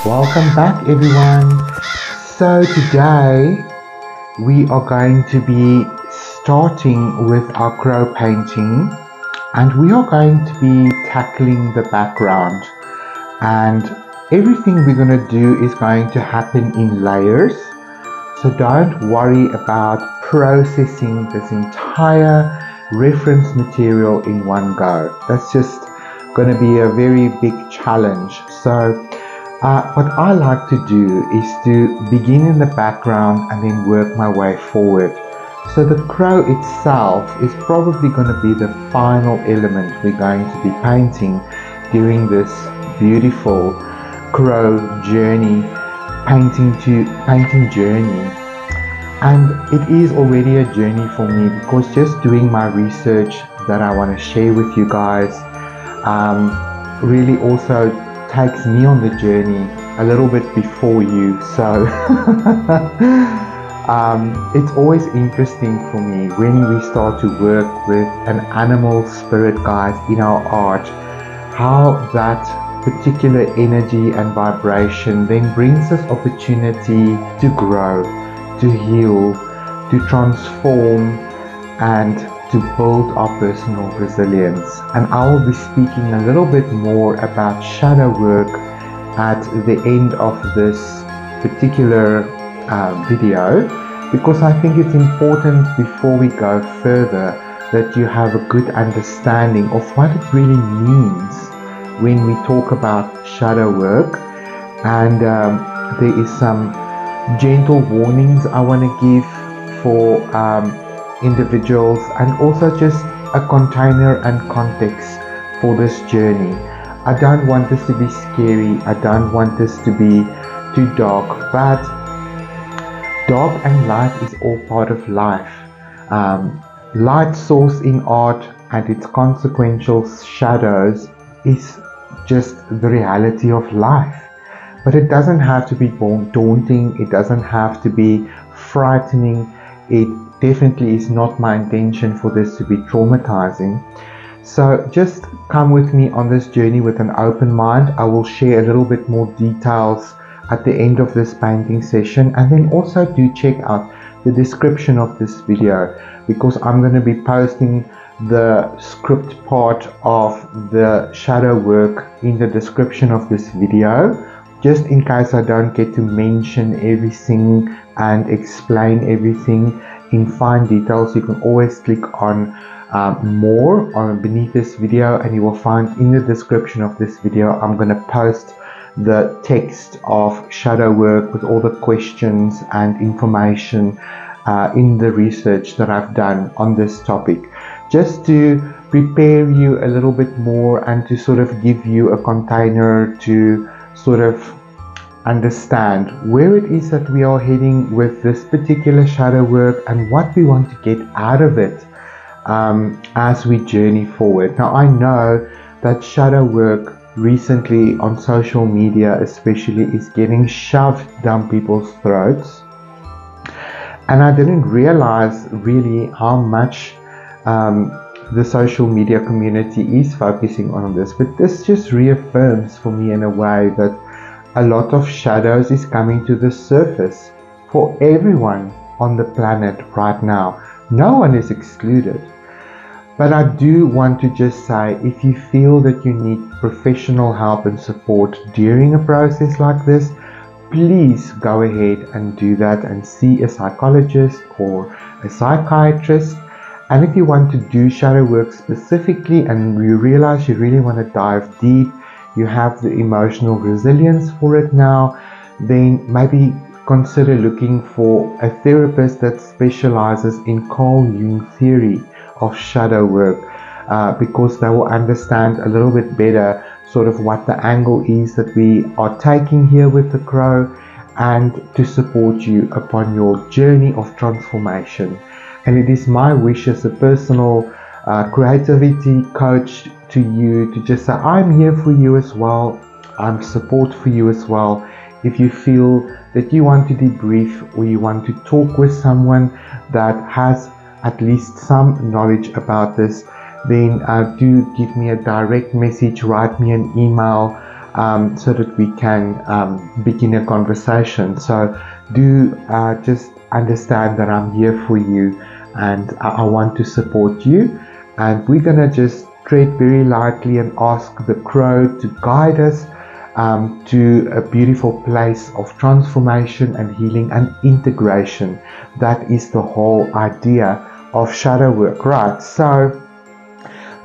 Welcome back, everyone. So, today we are going to be starting with our crow painting, and we are going to be tackling the background. And everything we're going to do is going to happen in layers. So, don't worry about processing this entire reference material in one go. That's just going to be a very big challenge. So, what I like to do is to begin in the background and then work my way forward. So the crow itself is probably going to be the final element we're going to be painting during this beautiful crow journey, painting journey. And it is already a journey for me because just doing my research that I want to share with you guys really also takes me on the journey a little bit before you. So it's always interesting for me when we start to work with an animal spirit guide in our art, how that particular energy and vibration then brings us opportunity to grow, to heal, to transform, and to build our personal resilience. And I will be speaking a little bit more about shadow work at the end of this particular video, because I think it's important before we go further that you have a good understanding of what it really means when we talk about shadow work. And there is some gentle warnings I want to give for individuals, and also just a container and context for this journey. I don't want this to be scary, I don't want this to be too dark, but dark and light is all part of life. Light source in art and its consequential shadows is just the reality of life. But it doesn't have to be daunting, it doesn't have to be frightening. It definitely is not my intention for this to be traumatizing. So just come with me on this journey with an open mind. I will share a little bit more details at the end of this painting session, and then also do check out the description of this video, because I'm going to be posting the script part of the shadow work in the description of this video, just in case I don't get to mention everything and explain everything in fine details. You can always click on more on beneath this video, and you will find in the description of this video I'm going to post the text of shadow work with all the questions and information in the research that I've done on this topic, just to prepare you a little bit more and to sort of give you a container to sort of understand where it is that we are heading with this particular shadow work and what we want to get out of it as we journey forward. Now, I know that shadow work recently on social media especially is getting shoved down people's throats, and I didn't realize really how much the social media community is focusing on this. But this just reaffirms for me in a way that a lot of shadows is coming to the surface for everyone on the planet right now. No one is excluded. But I do want to just say, if you feel that you need professional help and support during a process like this, please go ahead and do that and see a psychologist or a psychiatrist. And if you want to do shadow work specifically and you realize you really want to dive deep, you have the emotional resilience for it now, then maybe consider looking for a therapist that specializes in Carl Jung theory of shadow work, because they will understand a little bit better sort of what the angle is that we are taking here with the crow, and to support you upon your journey of transformation. And it is my wish as a personal creativity coach to you to just say, I'm here for you as well, I'm support for you as well. If you feel that you want to debrief or you want to talk with someone that has at least some knowledge about this, then do give me a direct message, write me an email. so that we can begin a conversation. So do just understand that I'm here for you, and I want to support you. And we're gonna just tread very lightly and ask the crow to guide us to a beautiful place of transformation and healing and integration. That is the whole idea of shadow work, right? So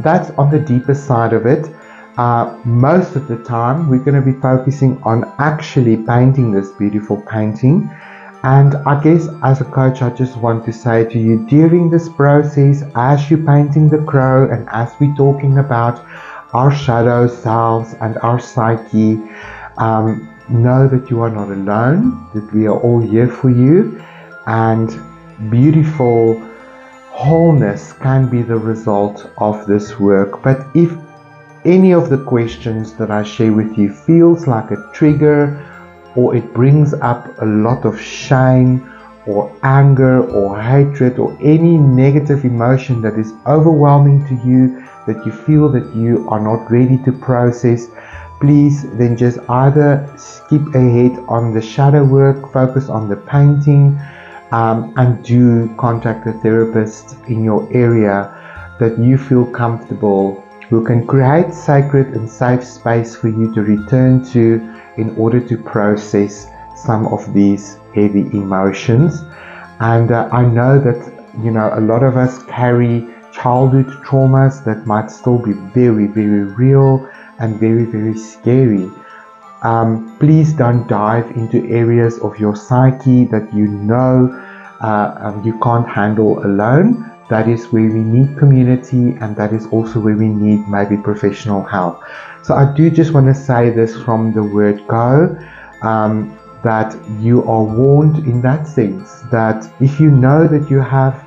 that's on the deeper side of it. Most of the time we're going to be focusing on actually painting this beautiful painting. And I guess as a coach, I just want to say to you, during this process, as you're painting the crow and as we're talking about our shadow selves and our psyche, know that you are not alone, that we are all here for you, and beautiful wholeness can be the result of this work. But if any of the questions that I share with you feels like a trigger, or it brings up a lot of shame or anger or hatred or any negative emotion that is overwhelming to you, that you feel that you are not ready to process, please then just either skip ahead on the shadow work, focus on the painting, and do contact a therapist in your area that you feel comfortable, who can create sacred and safe space for you to return to in order to process some of these heavy emotions. And I know that, you know, a lot of us carry childhood traumas that might still be very, very real and very, very scary. Please don't dive into areas of your psyche that you know you can't handle alone. That is where we need community, and that is also where we need maybe professional help. So I do just want to say this from the word go, that you are warned in that sense, that if you know that you have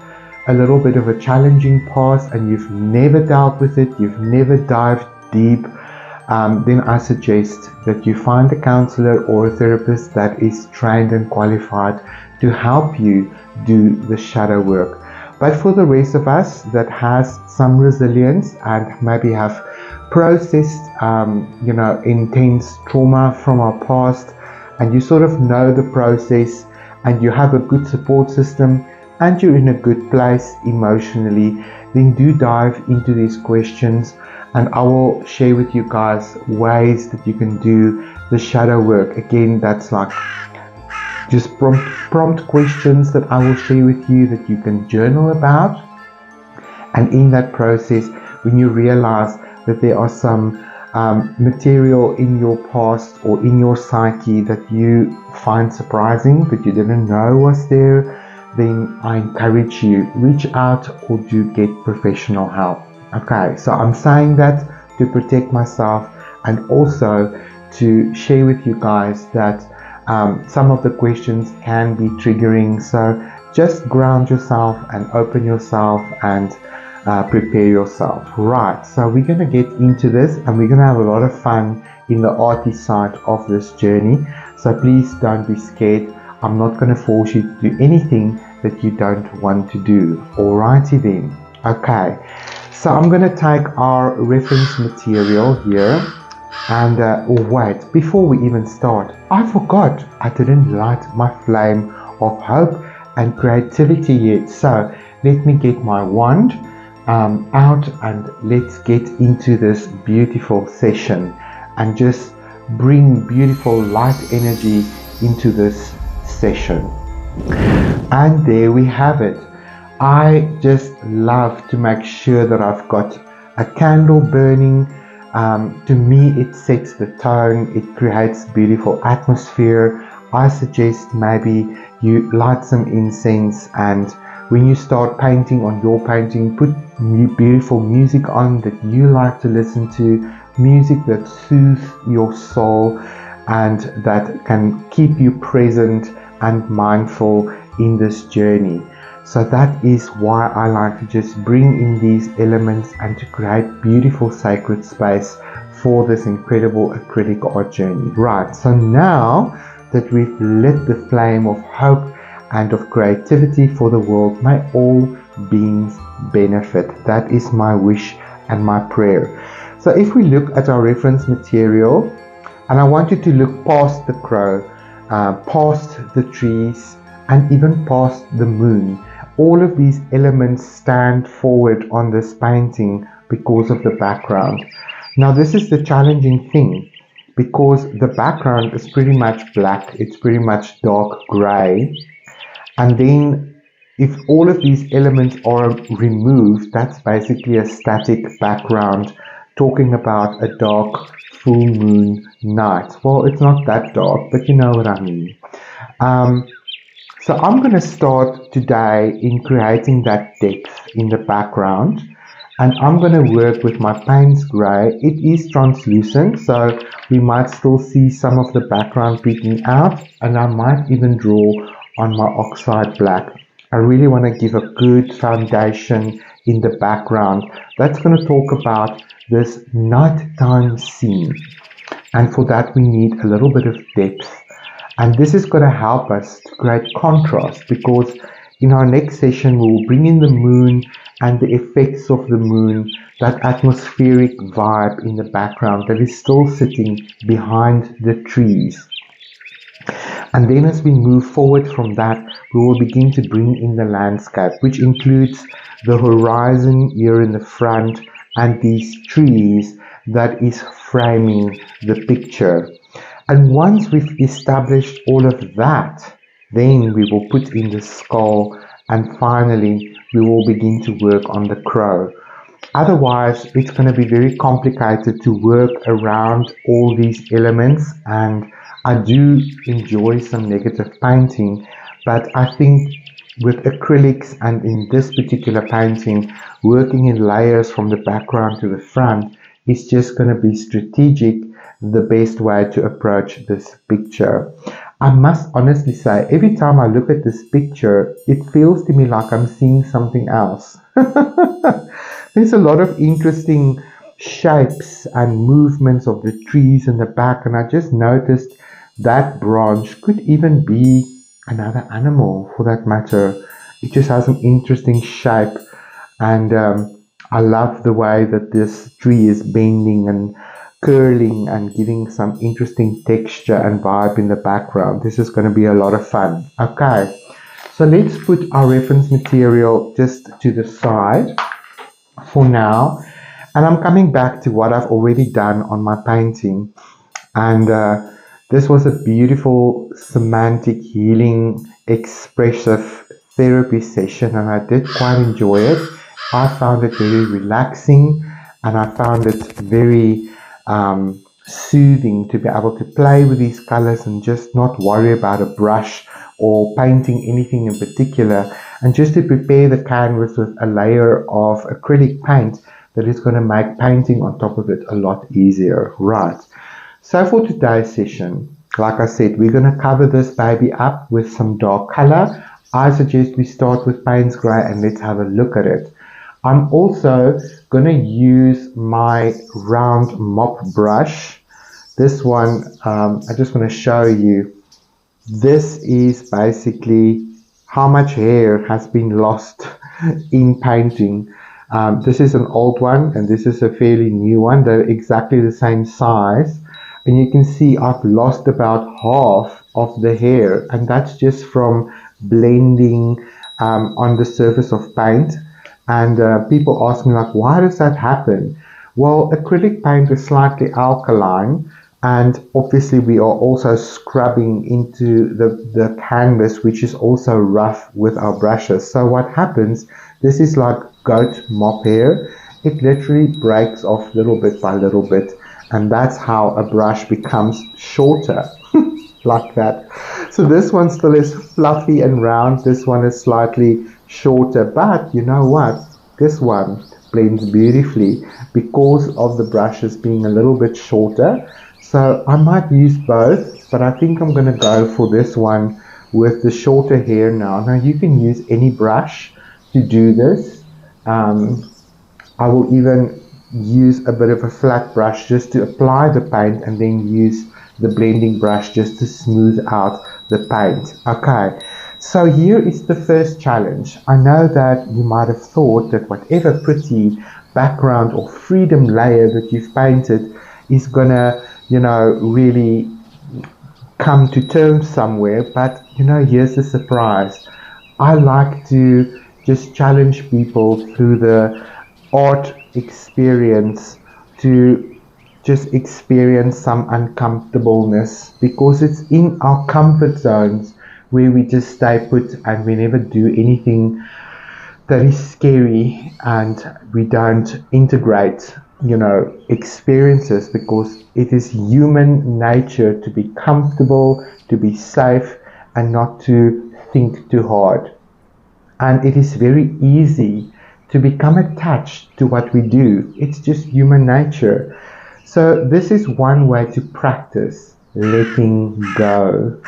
a little bit of a challenging past and you've never dealt with it, you've never dived deep, then I suggest that you find a counselor or a therapist that is trained and qualified to help you do the shadow work. But for the rest of us that has some resilience and maybe have processed, intense trauma from our past, and you sort of know the process, and you have a good support system, and you're in a good place emotionally, then do dive into these questions, and I will share with you guys ways that you can do the shadow work. Again, that's like just prompt questions that I will share with you that you can journal about. And in that process, when you realize that there are some material in your past or in your psyche that you find surprising, that you didn't know was there, then I encourage you, reach out or do get professional help. Okay, so I'm saying that to protect myself and also to share with you guys that some of the questions can be triggering. So just ground yourself and open yourself and prepare yourself. Right, so we're going to get into this, and we're going to have a lot of fun in the arty side of this journey. So please don't be scared. I'm not going to force you to do anything that you don't want to do. Alrighty then. Okay, so I'm going to take our reference material here. And wait, before we even start, I forgot I didn't light my flame of hope and creativity yet. So let me get my wand out, and let's get into this beautiful session and just bring beautiful light energy into this session. And there we have it. I just love to make sure that I've got a candle burning. To me, it sets the tone, it creates beautiful atmosphere. I suggest maybe you light some incense, and when you start painting on your painting, put beautiful music on that you like to listen to, music that soothes your soul and that can keep you present and mindful in this journey. So that is why I like to just bring in these elements and to create beautiful sacred space for this incredible acrylic art journey. Right, so now that we've lit the flame of hope and of creativity for the world, may all beings benefit. That is my wish and my prayer. So if we look at our reference material, And I want you to look past the crow, past the trees, and even past the moon. All of these elements stand forward on this painting because of the background. Now this is the challenging thing, because the background is pretty much black, it's pretty much dark gray, and then if all of these elements are removed, that's basically a static background talking about a dark full moon night. Well, it's not that dark, but you know what I mean. So I'm going to start today in creating that depth in the background, and I'm going to work with my Payne's Grey. It is translucent, so we might still see some of the background peeking out, and I might even draw on my Oxide Black. I really want to give a good foundation in the background that's going to talk about this nighttime scene, and for that we need a little bit of depth. And this is going to help us to create contrast, because in our next session we will bring in the moon and the effects of the moon, that atmospheric vibe in the background that is still sitting behind the trees. And then as we move forward from that, we will begin to bring in the landscape, which includes the horizon here in the front and these trees that is framing the picture. And once we've established all of that, then we will put in the skull, and finally we will begin to work on the crow. Otherwise, it's going to be very complicated to work around all these elements, and I do enjoy some negative painting, but I think with acrylics and in this particular painting, working in layers from the background to the front is just going to be strategic, the best way to approach this picture. I must honestly say, every time I look at this picture, it feels to me like I'm seeing something else. There's a lot of interesting shapes and movements of the trees in the back, and I just noticed that branch could even be another animal for that matter. It just has an interesting shape, and I love the way that this tree is bending and curling and giving some interesting texture and vibe in the background. This is going to be a lot of fun. Okay, so let's put our reference material just to the side for now, and I'm coming back to what I've already done on my painting. And this was a beautiful semantic healing expressive therapy session, and I did quite enjoy it. I found it very relaxing, and I found it very soothing to be able to play with these colors and just not worry about a brush or painting anything in particular, and just to prepare the canvas with a layer of acrylic paint that is going to make painting on top of it a lot easier. Right, so for today's session, like I said, we're going to cover this baby up with some dark color. I suggest we start with Payne's Grey and let's have a look at it. I'm also going to use my round mop brush. This one, I just want to show you. This is basically how much hair has been lost in painting. This is an old one and this is a fairly new one. They're exactly the same size. And you can see I've lost about half of the hair, and that's just from blending on the surface of paint. And people ask me, like, why does that happen? Well, acrylic paint is slightly alkaline, and obviously we are also scrubbing into the canvas, which is also rough with our brushes. So what happens, this is like goat mop hair. It literally breaks off little bit by little bit, and that's how a brush becomes shorter, like that. So this one still is fluffy and round. This one is slightly shorter, but you know what? This one blends beautifully because of the brushes being a little bit shorter. So I might use both, but I think I'm going to go for this one with the shorter hair now. Now you can use any brush to do this. I will even use a bit of a flat brush just to apply the paint, and then use the blending brush just to smooth out the paint. Okay, so here is the first challenge. I know that you might have thought that whatever pretty background or freedom layer that you've painted is gonna, really come to terms somewhere. But here's the surprise. I like to just challenge people through the art experience to just experience some uncomfortableness, because it's in our comfort zones where we just stay put and we never do anything that is scary, and we don't integrate experiences, because it is human nature to be comfortable, to be safe, and not to think too hard. And it is very easy to become attached to what we do. It's just human nature. So this is one way to practice letting go.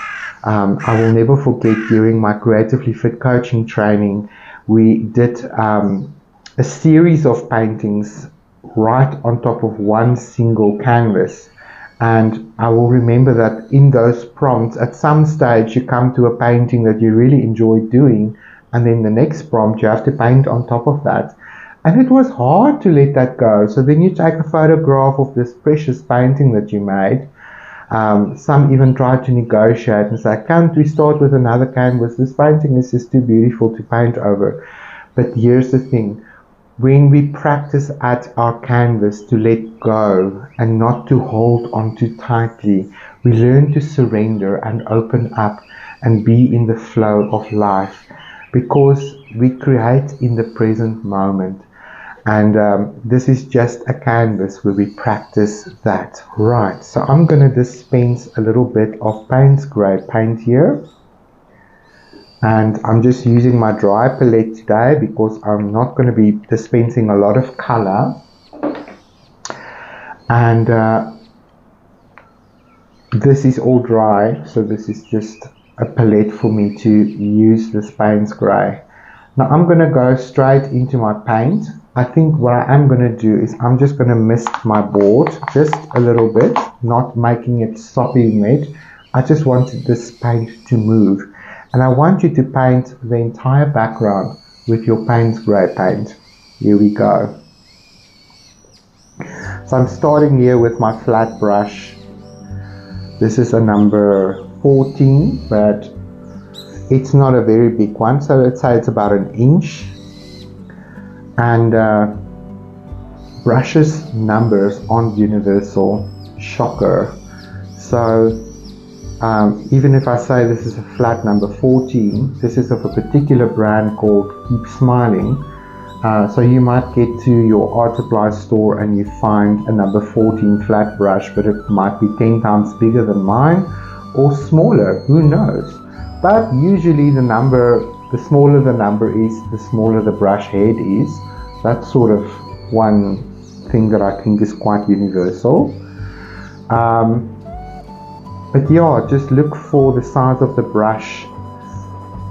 I will never forget, during my Creatively Fit coaching training, we did a series of paintings right on top of one single canvas. And I will remember that in those prompts, at some stage you come to a painting that you really enjoy doing, and then the next prompt you have to paint on top of that. And it was hard to let that go. So then you take a photograph of this precious painting that you made. Some even tried to negotiate and say, can't we start with another canvas? This painting is just too beautiful to paint over. But here's the thing. When we practice at our canvas to let go and not to hold on too tightly, we learn to surrender and open up and be in the flow of life, because we create in the present moment. And this is just a canvas where we practice that. Right, so I'm going to dispense a little bit of Payne's Grey paint here. And I'm just using my dry palette today because I'm not going to be dispensing a lot of color. And this is all dry, so this is just a palette for me to use this Payne's Grey. Now I'm going to go straight into my paint. I think what I am going to do is I'm just going to mist my board just a little bit, not making it sopping wet. I just wanted this paint to move. And I want you to paint the entire background with your Payne's Grey paint. Here we go. So I'm starting here with my flat brush. This is a number 14, but it's not a very big one. So let's say it's about an inch. And brushes numbers aren't universal. Shocker. So even if I say this is a flat number 14, this is of a particular brand called Keep Smiling. So you might get to your art supply store and you find a number 14 flat brush, but it might be 10 times bigger than mine, or smaller, who knows. But usually the smaller the number is, the smaller the brush head is. That's sort of one thing that I think is quite universal. But yeah, just look for the size of the brush.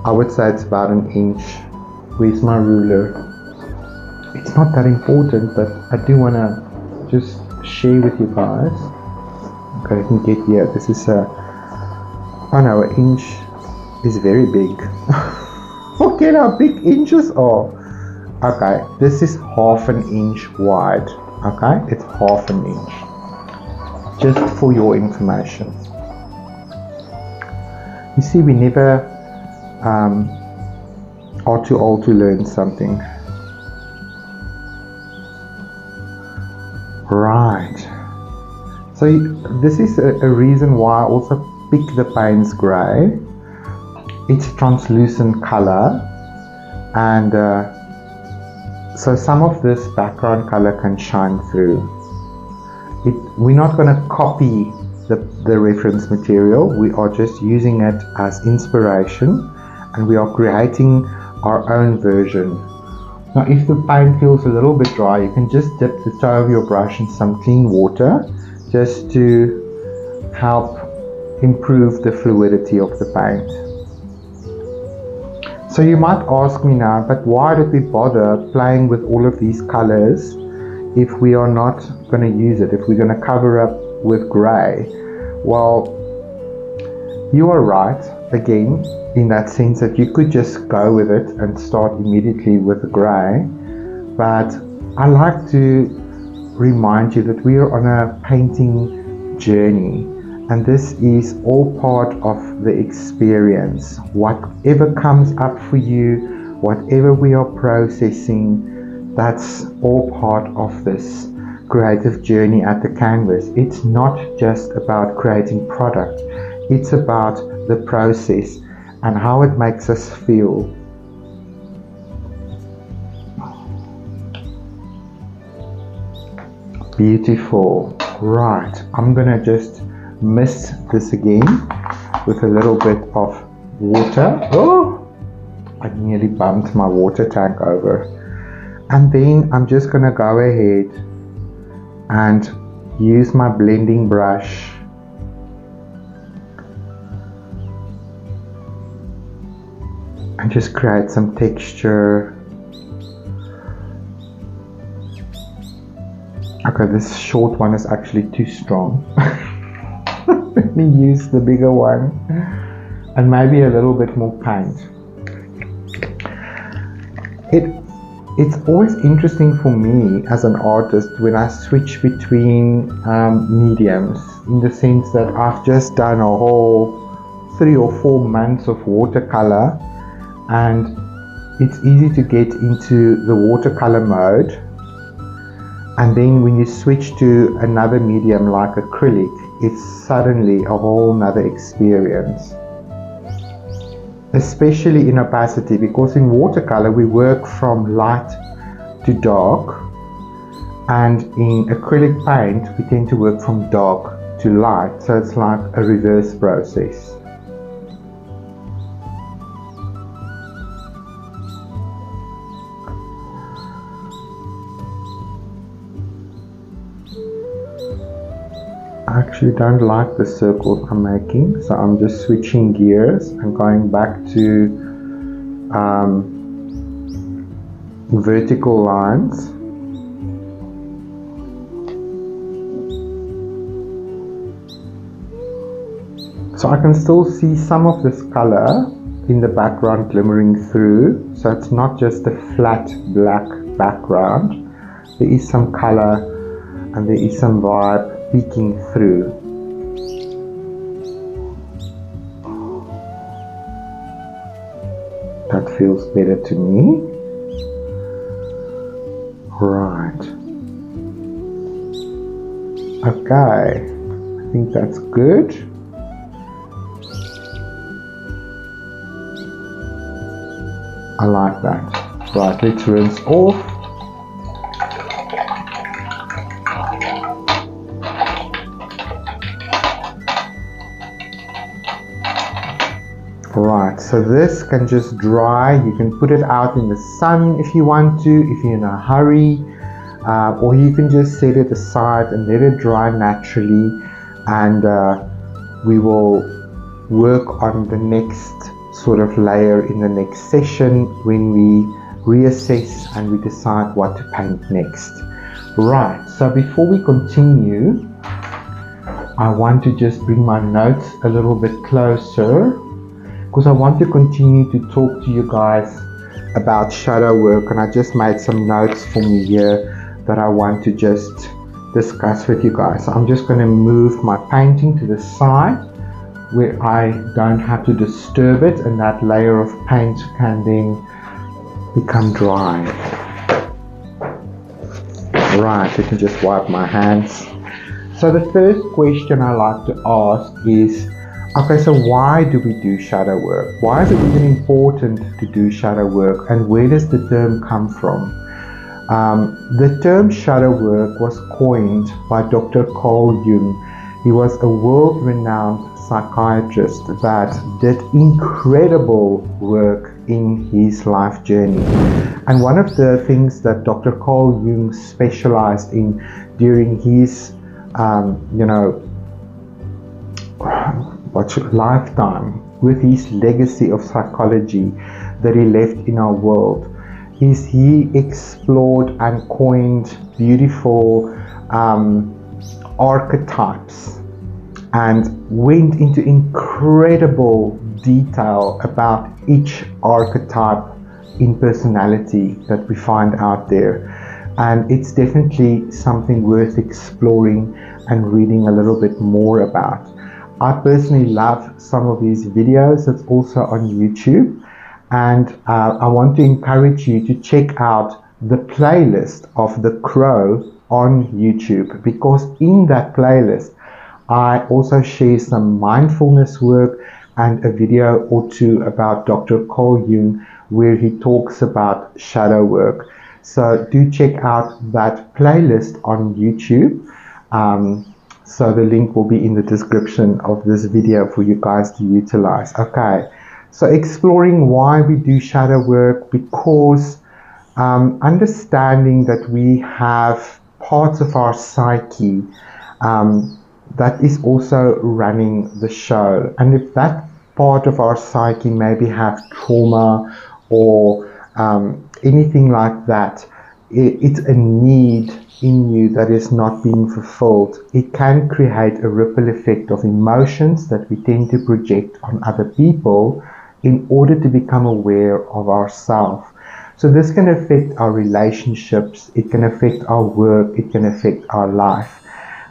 I would say it's about an inch. Where's my ruler? It's not that important, but I do want to just share with you guys. Okay, I can get here. This is an inch is very big. Forget how big inches are. Okay, this is half an inch wide. Okay, it's half an inch. Just for your information. You see, we never are too old to learn something. Right. So this is a reason why I also pick the Payne's Grey. It's translucent color, and so some of this background color can shine through. We're not going to copy the reference material. We are just using it as inspiration, and we are creating our own version. Now if the paint feels a little bit dry, you can just dip the toe of your brush in some clean water just to help improve the fluidity of the paint. So you might ask me now, but why did we bother playing with all of these colors if we are not going to use it, if we're going to cover up with grey? Well, you are right, again, in that sense that you could just go with it and start immediately with the grey. But I like to remind you that we are on a painting journey, and this is all part of the experience. Whatever comes up for you, whatever we are processing, that's all part of this creative journey at the canvas. It's not just about creating product, it's about the process and how it makes us feel. Beautiful. Right, I'm gonna just mist this again with a little bit of water. Oh, I nearly bumped my water tank over. And then I'm just gonna go ahead and use my blending brush and just create some texture. Okay, this short one is actually too strong. Let me use the bigger one and maybe a little bit more paint. It's always interesting for me as an artist when I switch between mediums, in the sense that I've just done a whole 3 or 4 months of watercolor, and it's easy to get into the watercolor mode, and then when you switch to another medium like acrylic, it's suddenly a whole nother experience. Especially in opacity, because in watercolor we work from light to dark, and in acrylic paint we tend to work from dark to light, so it's like a reverse process. I actually don't like the circles I'm making, so I'm just switching gears and going back to vertical lines. So I can still see some of this color in the background glimmering through, so it's not just a flat black background. There is some color and there is some vibe peeking through. That feels better to me. Right. Okay, I think that's good. I like that. Right, let's rinse off. Right, so this can just dry. You can put it out in the sun if you want to, if you're in a hurry, or you can just set it aside and let it dry naturally, and we will work on the next sort of layer in the next session when we reassess and we decide what to paint next. Right, so before we continue, I want to just bring my notes a little bit closer, because I want to continue to talk to you guys about shadow work, and I just made some notes for me here that I want to just discuss with you guys. So I'm just going to move my painting to the side where I don't have to disturb it, and that layer of paint can then become dry. Right, I can just wipe my hands. So the first question I like to ask is, okay, so why do we do shadow work? Why is it even important to do shadow work, and where does the term come from? The term shadow work was coined by Dr. Carl Jung. He was a world-renowned psychiatrist that did incredible work in his life journey. And one of the things that Dr. Carl Jung specialized in during his lifetime, with his legacy of psychology that he left in our world, is he explored and coined beautiful archetypes and went into incredible detail about each archetype in personality that we find out there. And it's definitely something worth exploring and reading a little bit more about. I personally love some of these videos. It's also on YouTube. And I want to encourage you to check out the playlist of The Crow on YouTube, because in that playlist I also share some mindfulness work and a video or two about Dr. Carl Jung, where he talks about shadow work. So do check out that playlist on YouTube. So the link will be in the description of this video for you guys to utilize. Okay, so exploring why we do shadow work, because understanding that we have parts of our psyche that is also running the show. And if that part of our psyche maybe have trauma or anything like that, it's a need in you that is not being fulfilled, it can create a ripple effect of emotions that we tend to project on other people in order to become aware of ourselves. So this can affect our relationships, it can affect our work, it can affect our life.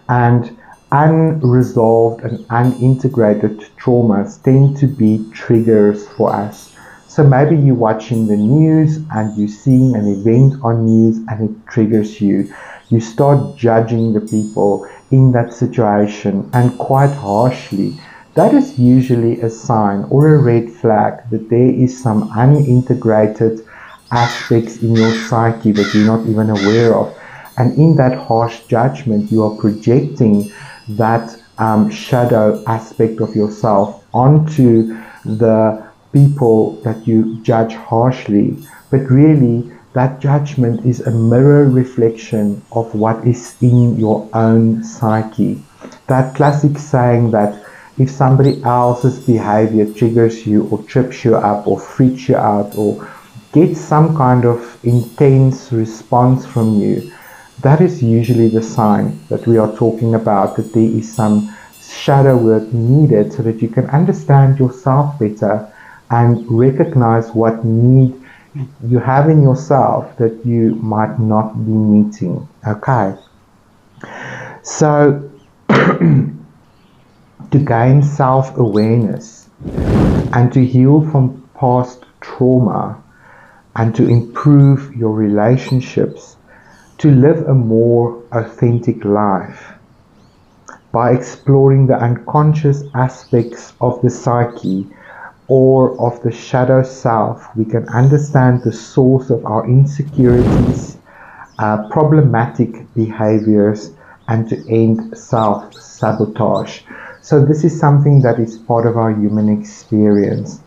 And unresolved and unintegrated traumas tend to be triggers for us. So maybe you're watching the news and you're seeing an event on news and it triggers you. You start judging the people in that situation, and quite harshly. That is usually a sign or a red flag that there is some unintegrated aspects in your psyche that you're not even aware of. And in that harsh judgment, you are projecting that shadow aspect of yourself onto the people that you judge harshly. But really, that judgment is a mirror reflection of what is in your own psyche. That classic saying that if somebody else's behavior triggers you or trips you up or freaks you out or gets some kind of intense response from you, that is usually the sign that we are talking about, that there is some shadow work needed so that you can understand yourself better and recognize what need you have in yourself that you might not be meeting. Okay, so to gain self-awareness and to heal from past trauma and to improve your relationships, to live a more authentic life by exploring the unconscious aspects of the psyche or of the shadow self, we can understand the source of our insecurities, problematic behaviors, and to end self-sabotage. So this is something that is part of our human experience.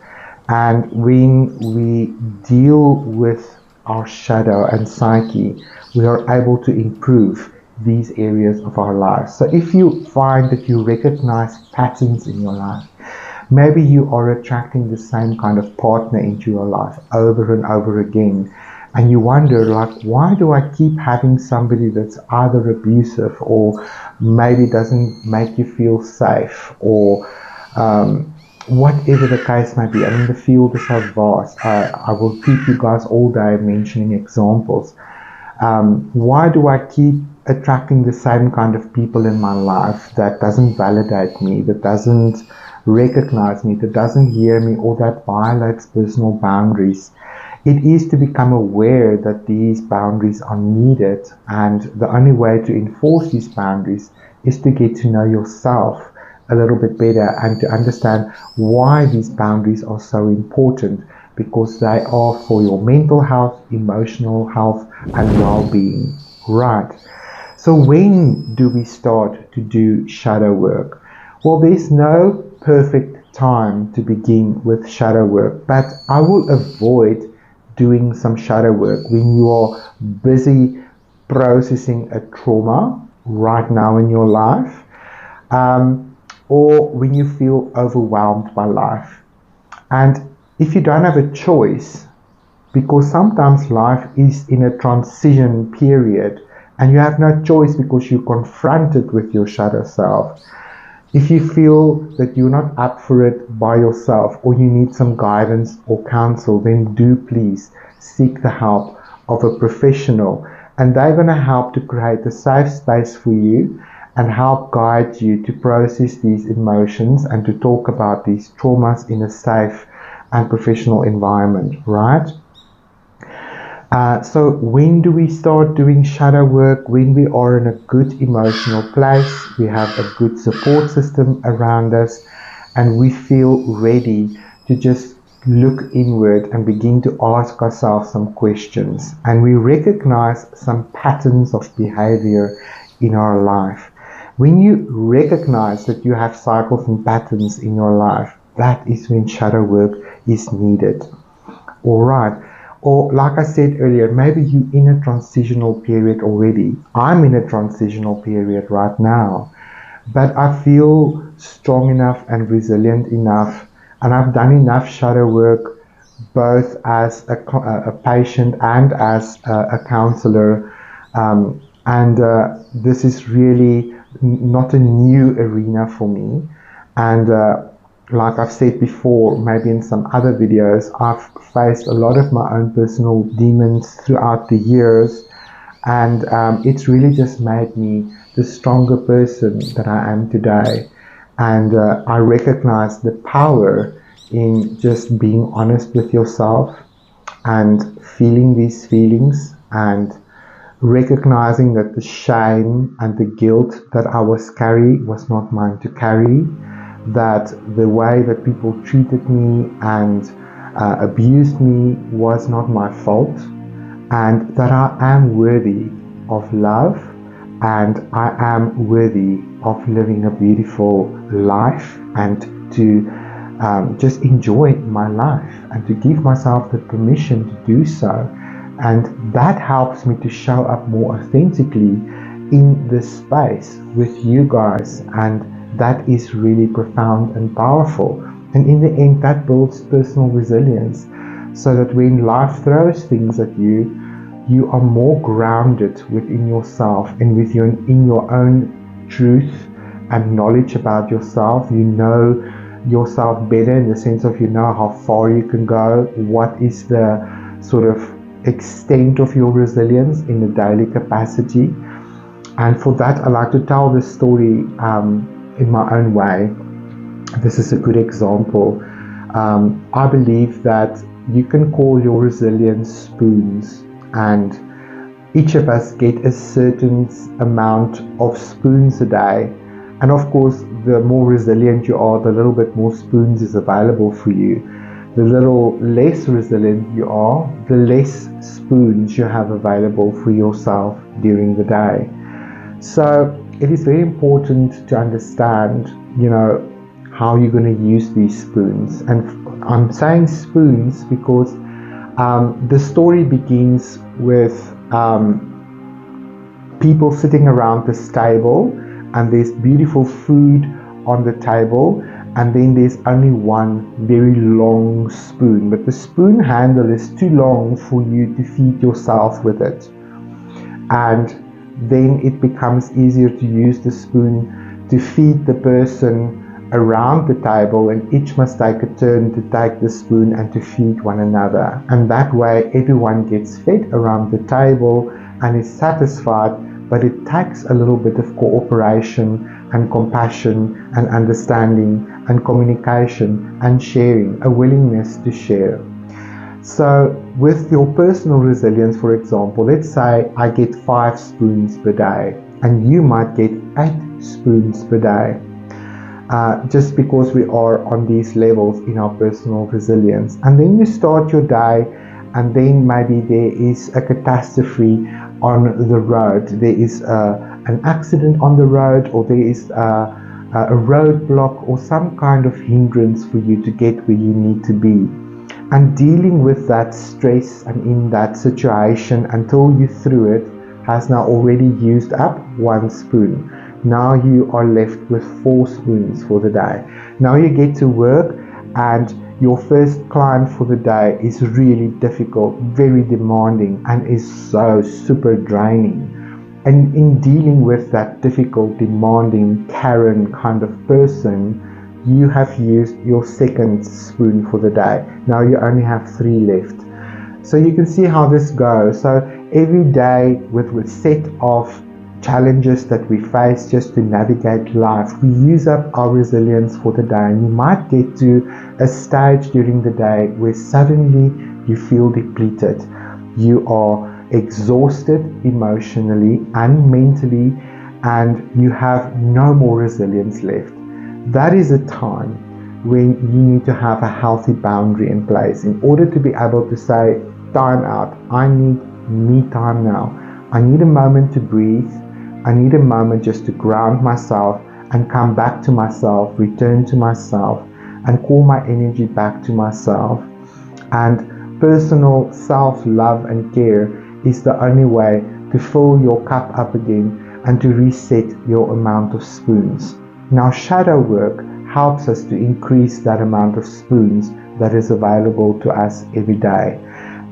And when we deal with our shadow and psyche, we are able to improve these areas of our lives. So if you find that you recognize patterns in your life, maybe you are attracting the same kind of partner into your life over and over again, and you wonder, like, why do I keep having somebody that's either abusive or maybe doesn't make you feel safe, or whatever the case may be. I mean, the field is so vast. I will keep you guys all day mentioning examples. Why do I keep attracting the same kind of people in my life that doesn't validate me, that doesn't recognize me, that doesn't hear me, or that violates personal boundaries? It is to become aware that these boundaries are needed, and the only way to enforce these boundaries is to get to know yourself a little bit better and to understand why these boundaries are so important, because they are for your mental health, emotional health, and well-being. Right. So when do we start to do shadow work? Well, there's no perfect time to begin with shadow work, but I will avoid doing some shadow work when you are busy processing a trauma right now in your life, or when you feel overwhelmed by life. And if you don't have a choice, because sometimes life is in a transition period and you have no choice because you're confronted with your shadow self. If you feel that you're not up for it by yourself, or you need some guidance or counsel, then do please seek the help of a professional. and they're going to help to create a safe space for you and help guide you to process these emotions and to talk about these traumas in a safe and professional environment, right? So when do we start doing shadow work? When we are in a good emotional place, we have a good support system around us, and we feel ready to just look inward and begin to ask ourselves some questions. And we recognize some patterns of behavior in our life. When you recognize that you have cycles and patterns in your life, that is when shadow work is needed. All right. Or like I said earlier, maybe you're in a transitional period already. I'm in a transitional period right now. But I feel strong enough and resilient enough, and I've done enough shadow work both as a patient and as a counselor. And this is really not a new arena for me. And like I've said before, maybe in some other videos, I've faced a lot of my own personal demons throughout the years, and it's really just made me the stronger person that I am today. And I recognize the power in just being honest with yourself and feeling these feelings and recognizing that the shame and the guilt that I was carrying was not mine to carry, that the way that people treated me and abused me was not my fault, and that I am worthy of love and I am worthy of living a beautiful life and to just enjoy my life and to give myself the permission to do so. And that helps me to show up more authentically in this space with you guys, and that is really profound and powerful. And in the end, that builds personal resilience, so that when life throws things at you, you are more grounded within yourself and in your own truth and knowledge about yourself. You know yourself better in the sense of you know how far you can go, what is the sort of extent of your resilience in the daily capacity. And for that, I like to tell this story in my own way. This is a good example. I believe that you can call your resilience spoons, and each of us get a certain amount of spoons a day. And of course, the more resilient you are, the little bit more spoons is available for you. The little less resilient you are, the less spoons you have available for yourself during the day. So it is very important to understand, how you're going to use these spoons. And I'm saying spoons because the story begins with people sitting around this table, and there's beautiful food on the table, and then there's only one very long spoon, but the spoon handle is too long for you to feed yourself with it. And then it becomes easier to use the spoon to feed the person around the table, and each must take a turn to take the spoon and to feed one another. And that way everyone gets fed around the table and is satisfied, but it takes a little bit of cooperation and compassion and understanding and communication and sharing, a willingness to share. So with your personal resilience, for example, let's say I get 5 spoons per day and you might get 8 spoons per day. Just because we are on these levels in our personal resilience. And then you start your day, and then maybe there is a catastrophe on the road. There is an accident on the road, or there is a roadblock or some kind of hindrance for you to get where you need to be. And dealing with that stress and in that situation until you through it has now already used up 1 spoon. Now you are left with 4 spoons for the day. Now you get to work, and your first client for the day is really difficult, very demanding, and is so super draining. And in dealing with that difficult, demanding, Karen kind of person, you have used your 2nd spoon for the day. Now you only have 3 left. So you can see how this goes. So every day with a set of challenges that we face just to navigate life, we use up our resilience for the day. And you might get to a stage during the day where suddenly you feel depleted. You are exhausted emotionally and mentally, and you have no more resilience left. That is a time when you need to have a healthy boundary in place in order to be able to say, time out, I need me time now. I need a moment to breathe. I need a moment just to ground myself and come back to myself, return to myself, and call my energy back to myself. And personal self-love and care is the only way to fill your cup up again and to reset your amount of spoons. Now, shadow work helps us to increase that amount of spoons that is available to us every day.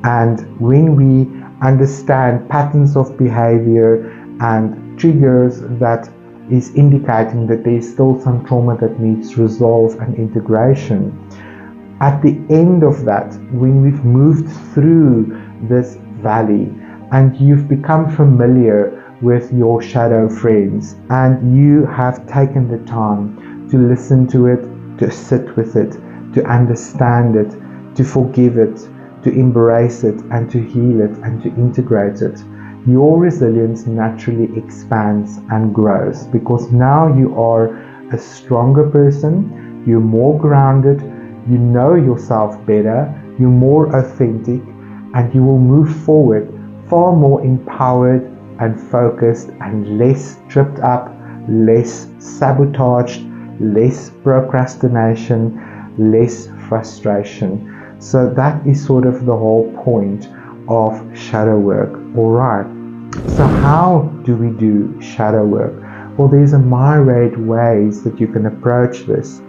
And when we understand patterns of behavior and triggers that is indicating that there is still some trauma that needs resolve and integration, at the end of that, when we've moved through this valley and you've become familiar with your shadow friends and you have taken the time to listen to it, to sit with it, to understand it, to forgive it, to embrace it, and to heal it and to integrate it, your resilience naturally expands and grows, because now you are a stronger person, you're more grounded, you know yourself better, you're more authentic, and you will move forward far more empowered and focused and less tripped up, less sabotaged, less procrastination, less frustration. So that is sort of the whole point of shadow work. Alright, so how do we do shadow work? Well, there's a myriad ways that you can approach this,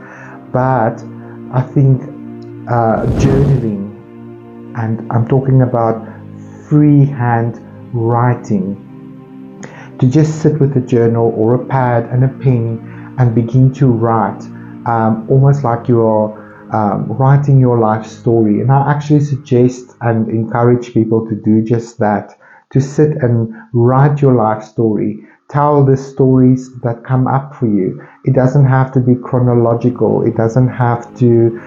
but I think journaling, and I'm talking about freehand writing, to just sit with a journal or a pad and a pen and begin to write, almost like you are writing your life story. And I actually suggest and encourage people to do just that, to sit and write your life story. Tell the stories that come up for you. It doesn't have to be chronological. It doesn't have to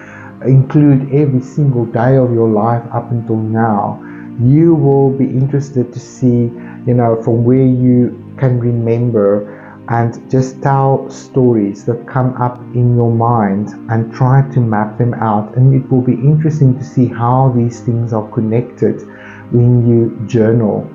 include every single day of your life up until now. You will be interested to see, from where you can remember, and just tell stories that come up in your mind and try to map them out. And it will be interesting to see how these things are connected when you journal.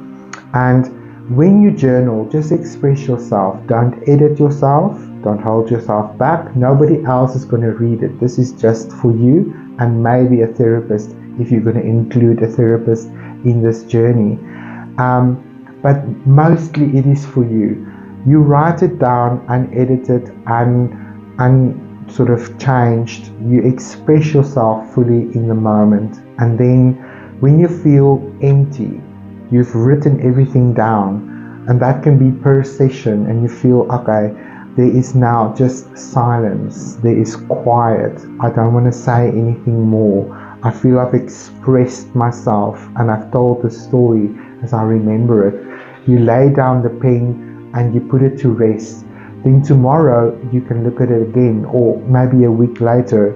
And when you journal, just express yourself. Don't edit yourself. Don't hold yourself back. Nobody else is going to read it. This is just for you and maybe a therapist, if you're going to include a therapist in this journey. But mostly it is for you. You write it down, unedited and sort of changed. You express yourself fully in the moment. And then when you feel empty, you've written everything down, and that can be per session, and you feel, okay, there is now just silence, there is quiet, I don't want to say anything more, I feel I've expressed myself and I've told the story as I remember it. You lay down the pen and you put it to rest. Then tomorrow you can look at it again, or maybe a week later,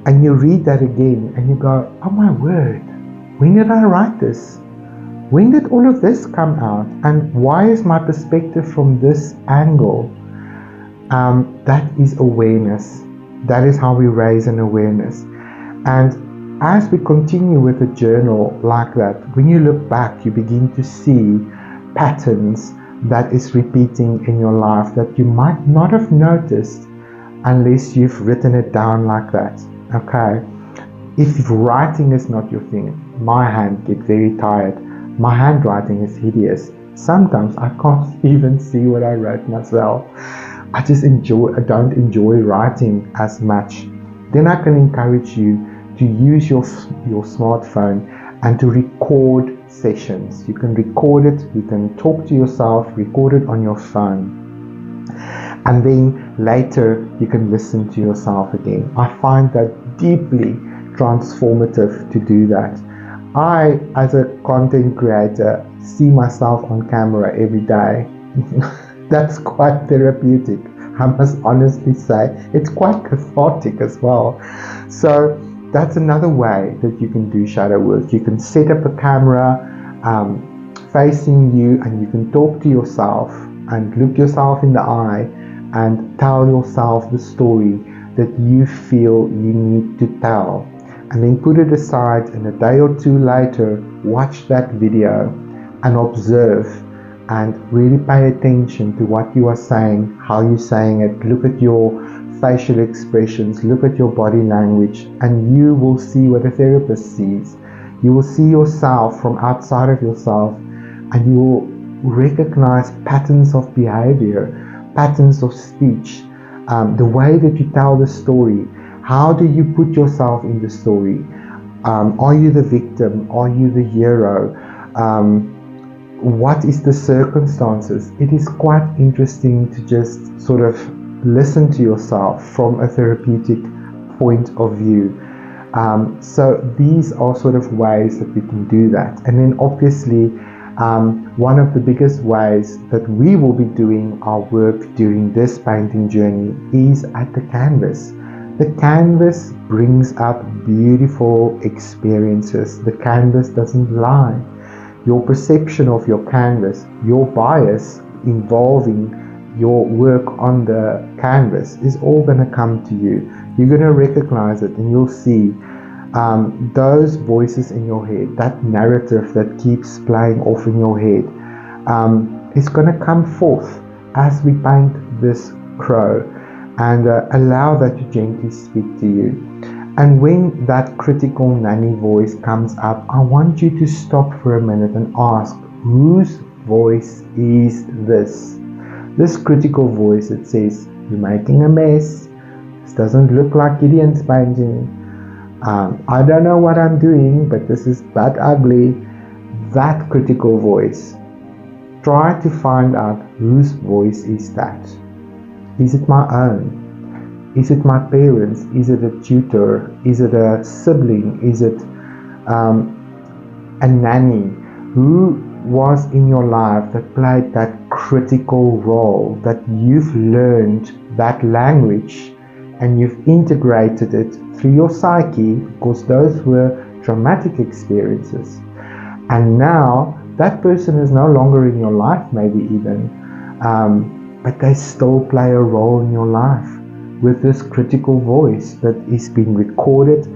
and you read that again and you go, oh my word, when did I write this? When did all of this come out? And why is my perspective from this angle? That is awareness. That is how we raise an awareness. And as we continue with a journal like that, when you look back, you begin to see patterns that is repeating in your life that you might not have noticed unless you've written it down like that. Okay? If writing is not your thing, my hand gets very tired. My handwriting is hideous. Sometimes I can't even see what I wrote myself. I don't enjoy writing as much. Then I can encourage you to use your smartphone and to record sessions. You can record it, you can talk to yourself, record it on your phone. And then later you can listen to yourself again. I find that deeply transformative to do that. I, as a content creator, see myself on camera every day. That's quite therapeutic, I must honestly say. It's quite cathartic as well. So that's another way that you can do shadow work. You can set up a camera facing you, and you can talk to yourself and look yourself in the eye and tell yourself the story that you feel you need to tell. And then put it aside, and a day or two later, watch that video and observe and really pay attention to what you are saying, how you're saying it. Look at your facial expressions, look at your body language, and you will see what a therapist sees. You will see yourself from outside of yourself, and you will recognize patterns of behavior, patterns of speech, the way that you tell the story. How do you put yourself in the story? Are you the victim? Are you the hero? What is the circumstances? It is quite interesting to just sort of listen to yourself from a therapeutic point of view. So these are sort of ways that we can do that. And then obviously, one of the biggest ways that we will be doing our work during this painting journey is at the canvas. The canvas brings up beautiful experiences. The canvas doesn't lie. Your perception of your canvas, your bias involving your work on the canvas is all going to come to you. You're going to recognize it, and you'll see those voices in your head, that narrative that keeps playing off in your head, is going to come forth as we paint this crow, and allow that to gently speak to you. And when that critical nanny voice comes up, I want you to stop for a minute and ask, whose voice is this? This critical voice that says, you're making a mess, this doesn't look like Gideon's painting, I don't know what I'm doing, but this is bad ugly. That critical voice, try to find out whose voice is that. Is it my own? Is it my parents? Is it a tutor? Is it a sibling? Is it a nanny? Who was in your life that played that critical role, that you've learned that language and you've integrated it through your psyche, because those were traumatic experiences. And now that person is no longer in your life, maybe even, but they still play a role in your life with this critical voice that is being recorded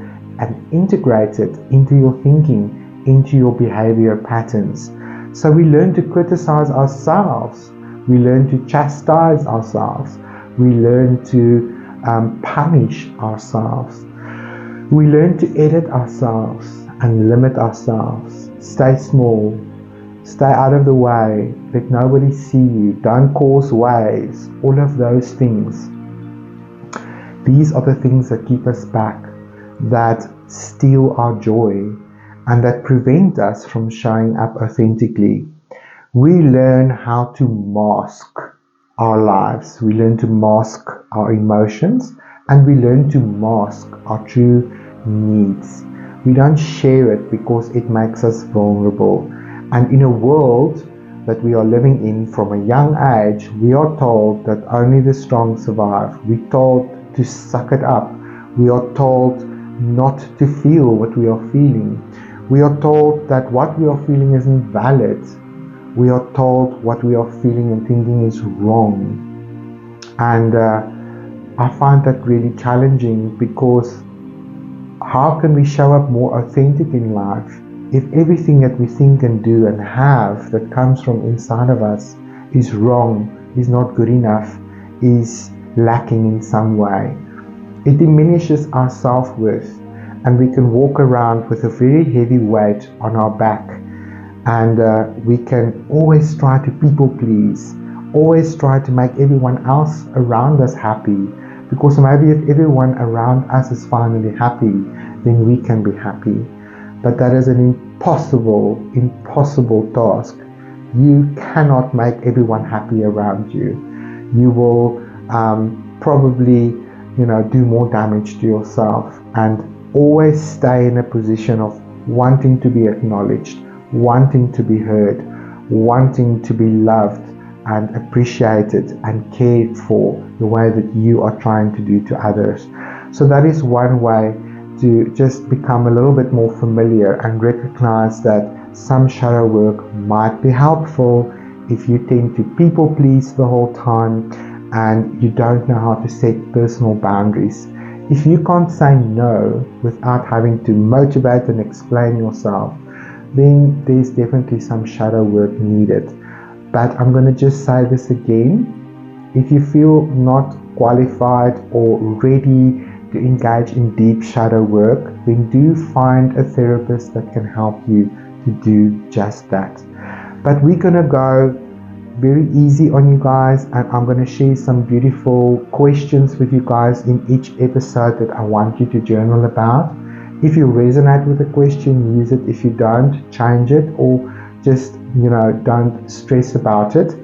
and integrated into your thinking, into your behavior patterns. So we learn to criticize ourselves, we learn to chastise ourselves, we learn to punish ourselves, we learn to edit ourselves and limit ourselves. Stay small, stay out of the way, let nobody see you, don't cause waves, all of those things. These are the things that keep us back, that steal our joy, and that prevent us from showing up authentically. We learn how to mask our lives, we learn to mask our emotions, and we learn to mask our true needs. We don't share it because it makes us vulnerable. And in a world that we are living in from a young age, we are told that only the strong survive. We're told to suck it up. We are told not to feel what we are feeling. We are told that what we are feeling isn't valid. We are told what we are feeling and thinking is wrong. And I find that really challenging, because how can we show up more authentic in life if everything that we think and do and have that comes from inside of us is wrong, is not good enough, is lacking in some way? It diminishes our self-worth, and we can walk around with a very heavy weight on our back, and we can always try to people please, always try to make everyone else around us happy, because maybe if everyone around us is finally happy, then we can be happy. But that is an impossible task. You cannot make everyone happy around you. You will probably, do more damage to yourself. And always stay in a position of wanting to be acknowledged, wanting to be heard, wanting to be loved and appreciated and cared for the way that you are trying to do to others. So that is one way to just become a little bit more familiar and recognize that some shadow work might be helpful if you tend to people please the whole time and you don't know how to set personal boundaries. If you can't say no without having to motivate and explain yourself, then there's definitely some shadow work needed. But I'm going to just say this again. If you feel not qualified or ready to engage in deep shadow work, then do find a therapist that can help you to do just that. But we're going to go very easy on you guys, and I'm going to share some beautiful questions with you guys in each episode that I want you to journal about. If you resonate with the question, use it. If you don't, change it, or just, don't stress about it.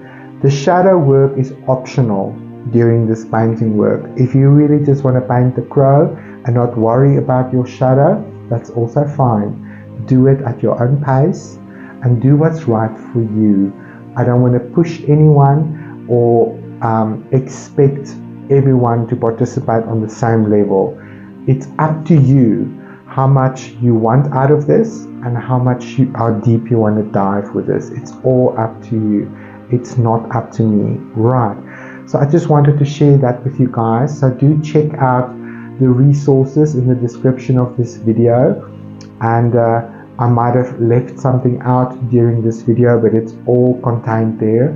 The shadow work is optional during this painting work. If you really just want to paint the crow and not worry about your shadow, that's also fine. Do it at your own pace and do what's right for you. I don't want to push anyone or expect everyone to participate on the same level. It's up to you how much you want out of this and how deep you want to dive with this. It's all up to you. It's not up to me. Right. So I just wanted to share that with you guys. So do check out the resources in the description of this video. And I might have left something out during this video, but it's all contained there.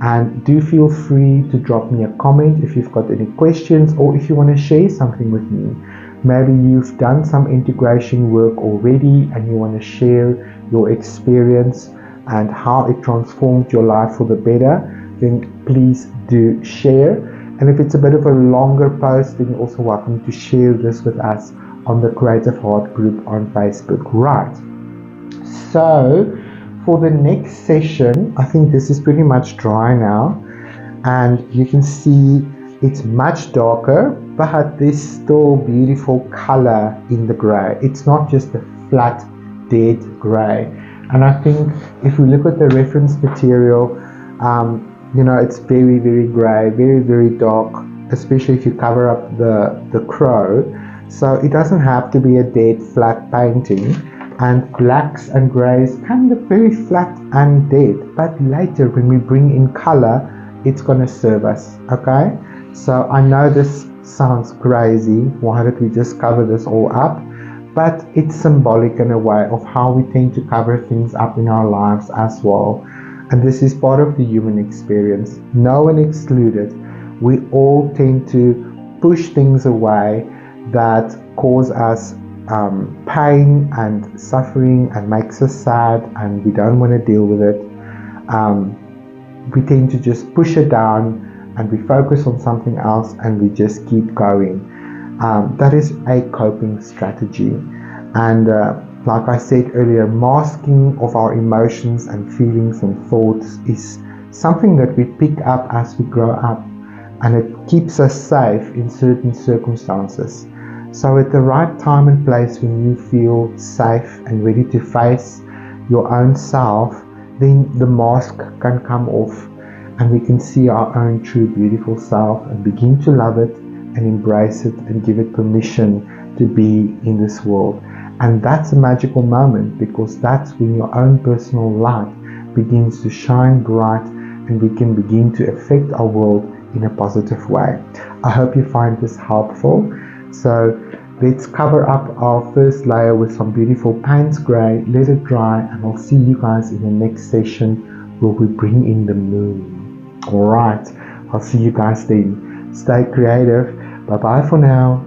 And do feel free to drop me a comment if you've got any questions or if you want to share something with me. Maybe you've done some integration work already and you want to share your experience and how it transformed your life for the better, then please do share. And if it's a bit of a longer post, then you're also welcome to share this with us on the Creative Heart group on Facebook. Right. So for the next session, I think this is pretty much dry now, and you can see it's much darker, but there's still beautiful color in the gray. It's not just a flat, dead gray. And I think if we look at the reference material, it's very, very gray, very, very dark, especially if you cover up the crow. So it doesn't have to be a dead, flat painting. And blacks and grays can look very flat and dead, but later when we bring in color, it's going to serve us. Okay, so I know this sounds crazy. Why did we just cover this all up? But it's symbolic in a way of how we tend to cover things up in our lives as well. And this is part of the human experience, no one excluded. We all tend to push things away that cause us pain and suffering and makes us sad, and we don't want to deal with it. We tend to just push it down and we focus on something else and we just keep going. That is a coping strategy. And like I said earlier, masking of our emotions and feelings and thoughts is something that we pick up as we grow up, and it keeps us safe in certain circumstances. So at the right time and place, when you feel safe and ready to face your own self, then the mask can come off and we can see our own true beautiful self and begin to love it and embrace it and give it permission to be in this world. And that's a magical moment, because that's when your own personal light begins to shine bright and we can begin to affect our world in a positive way. I hope you find this helpful. So let's cover up our first layer with some beautiful Payne's Grey, let it dry, and I'll see you guys in the next session where we bring in the moon. Alright, I'll see you guys then. Stay creative. Bye bye for now.